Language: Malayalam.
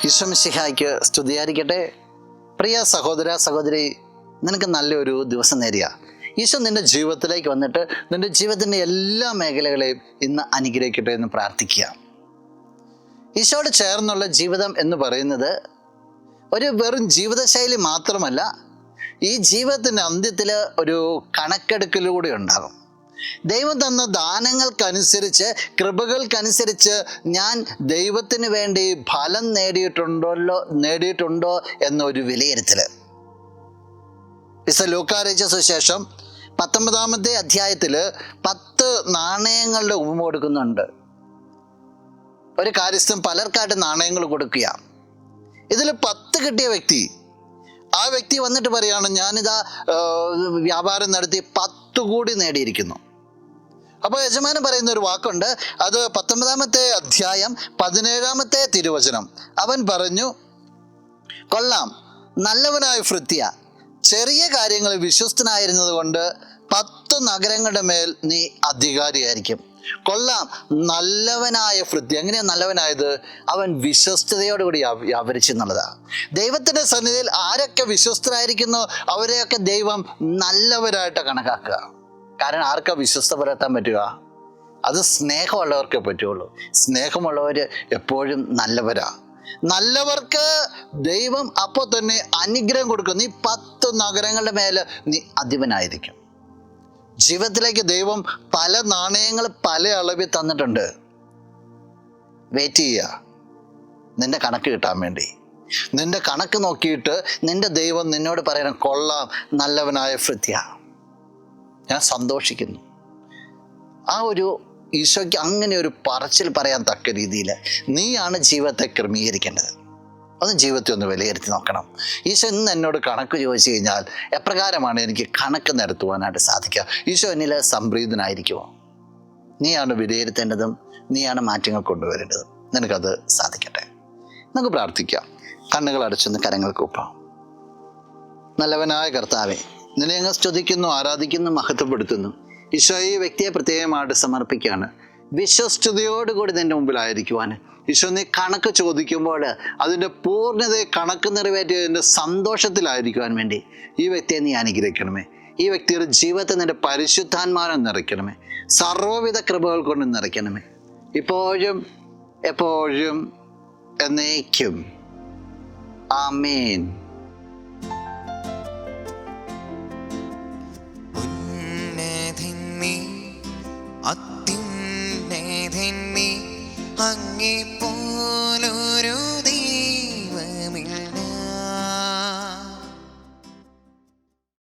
ഈശോ മിശിഹായ്ക്ക് സ്തുതിയായിരിക്കട്ടെ. പ്രിയ സഹോദര സഹോദരി, നിനക്ക് നല്ലൊരു ദിവസം നേരിയ ഈശോ നിന്റെ ജീവിതത്തിലേക്ക് വന്നിട്ട് നിന്റെ ജീവിതത്തിൻ്റെ എല്ലാ മേഖലകളെയും ഇന്ന് അനുഗ്രഹിക്കട്ടെ എന്ന് പ്രാർത്ഥിക്കുക. ഈശോയോട് ചേർന്നുള്ള ജീവിതം എന്ന് പറയുന്നത് ഒരു വെറും ജീവിതശൈലി മാത്രമല്ല, ഈ ജീവിതത്തിൻ്റെ അന്ത്യത്തിൽ ഒരു കണക്കെടുക്കലൂടെ ഉണ്ടാകും. ദൈവം തന്ന ദാനങ്ങൾക്കനുസരിച്ച്, കൃപകൾക്കനുസരിച്ച് ഞാൻ ദൈവത്തിന് വേണ്ടി ഫലം നേടിയിട്ടുണ്ടോ എന്നൊരു വിലയിരുത്തൽ. ലൂക്കാ സുവിശേഷം 19 അധ്യായത്തിൽ 10 നാണയങ്ങളുടെ ഉപമ കൊടുക്കുന്നുണ്ട്. ഒരു കാര്യസ്ഥൻ പലർക്കായിട്ട് നാണയങ്ങൾ കൊടുക്കുക. ഇതിൽ 10 കിട്ടിയ വ്യക്തി, ആ വ്യക്തി വന്നിട്ട് പറയാണ്, ഞാനിതാ വ്യാപാരം നടത്തി 10 കൂടി നേടിയിരിക്കുന്നു. അപ്പോൾ യജമാനൻ പറയുന്ന ഒരു വാക്കുണ്ട്, അത് 19 അധ്യായം 17 തിരുവചനം. അവൻ പറഞ്ഞു, കൊള്ളാം, നല്ലവനായ ഭൃത്യ, ചെറിയ കാര്യങ്ങളിൽ വിശ്വസ്തനായിരുന്നത് കൊണ്ട് 10 നഗരങ്ങളുടെ മേൽ നീ അധികാരിയായിരിക്കും. കൊള്ളാം, നല്ലവനായ ഭൃത്യ. എങ്ങനെയാണ് നല്ലവനായത്? അവൻ വിശ്വസ്തയോടുകൂടി വ്യാപരിച്ചു എന്നുള്ളതാണ്. ദൈവത്തിൻ്റെ സന്നിധിയിൽ ആരൊക്കെ വിശ്വസ്തരായിരിക്കുന്നോ അവരെയൊക്കെ ദൈവം നല്ലവരായിട്ട് കണക്കാക്കുക. കാരണം ആർക്കാ വിശ്വസ്ത പുലർത്താൻ പറ്റുക? അത് സ്നേഹമുള്ളവർക്കേ പറ്റുള്ളൂ. സ്നേഹമുള്ളവർ എപ്പോഴും നല്ലവരാ. നല്ലവർക്ക് ദൈവം അപ്പോൾ തന്നെ അനുഗ്രഹം കൊടുക്കും. നീ 10 നഗരങ്ങളുടെ മേലെ നീ അധിപനായിരിക്കും. ജീവിതത്തിലേക്ക് ദൈവം പല നാണയങ്ങൾ പല അളവിൽ തന്നിട്ടുണ്ട്. വെയിറ്റ് ചെയ്യുക നിന്റെ കണക്ക് കിട്ടാൻ വേണ്ടി. നിന്റെ കണക്ക് നോക്കിയിട്ട് നിന്റെ ദൈവം നിന്നോട് പറയണം, കൊള്ളാം, നല്ലവനായ ഭൃത്യ, ഞാൻ സന്തോഷിക്കുന്നു. ആ ഒരു ഈശോയ്ക്ക് അങ്ങനെ ഒരു പറച്ചിൽ പറയാൻ തക്ക രീതിയിൽ നീയാണ് ജീവിതത്തെ ക്രമീകരിക്കേണ്ടത്. ഒന്ന് ജീവിതത്തെ ഒന്ന് വിലയിരുത്തി നോക്കണം. ഈശോ ഇന്ന് എന്നോട് കണക്ക് ചോദിച്ചു കഴിഞ്ഞാൽ എപ്രകാരമാണ് എനിക്ക് കണക്ക് നിരത്തുവാനായിട്ട് സാധിക്കുക? ഈശോ എന്നിൽ സംപ്രീതനായിരിക്കുമോ? നീയാണ് വിലയിരുത്തേണ്ടതും നീയാണ് മാറ്റങ്ങൾ കൊണ്ടുവരേണ്ടതും. നിനക്കത് സാധിക്കട്ടെ. നമുക്ക് പ്രാർത്ഥിക്കാം. കണ്ണുകൾ അടച്ചൊന്ന് കരങ്ങൾ കൂപ്പാം. നല്ലവനായ കർത്താവേ, നിന്നെ ഞങ്ങൾ സ്തുതിക്കുന്നു, ആരാധിക്കുന്നു, മഹത്വപ്പെടുത്തുന്നു. ഈശോ ഈ വ്യക്തിയെ പ്രത്യേകമായിട്ട് സമർപ്പിക്കുകയാണ്. വിശ്വസ്തയോടുകൂടി നിന്റെ മുമ്പിലായിരിക്കുവാൻ ഈശോ, നീ കണക്ക് ചോദിക്കുമ്പോൾ അതിൻ്റെ പൂർണ്ണതയെ കണക്ക് നിറവേറ്റിയതിൻ്റെ സന്തോഷത്തിലായിരിക്കുവാൻ വേണ്ടി ഈ വ്യക്തിയെ നീ അനുഗ്രഹിക്കണമേ. ഈ വ്യക്തിയുടെ ജീവിതത്തെ നിന്റെ പരിശുദ്ധാത്മാവിനെ നിറയ്ക്കണമേ. സർവ്വവിധ കൃപകൾ കൊണ്ട് നിറയ്ക്കണമേ, ഇപ്പോഴും എപ്പോഴും എന്നേക്കും. ആമേൻ. അത്യുന്നതൻ നീ, അങ്ങേ പോലൊരു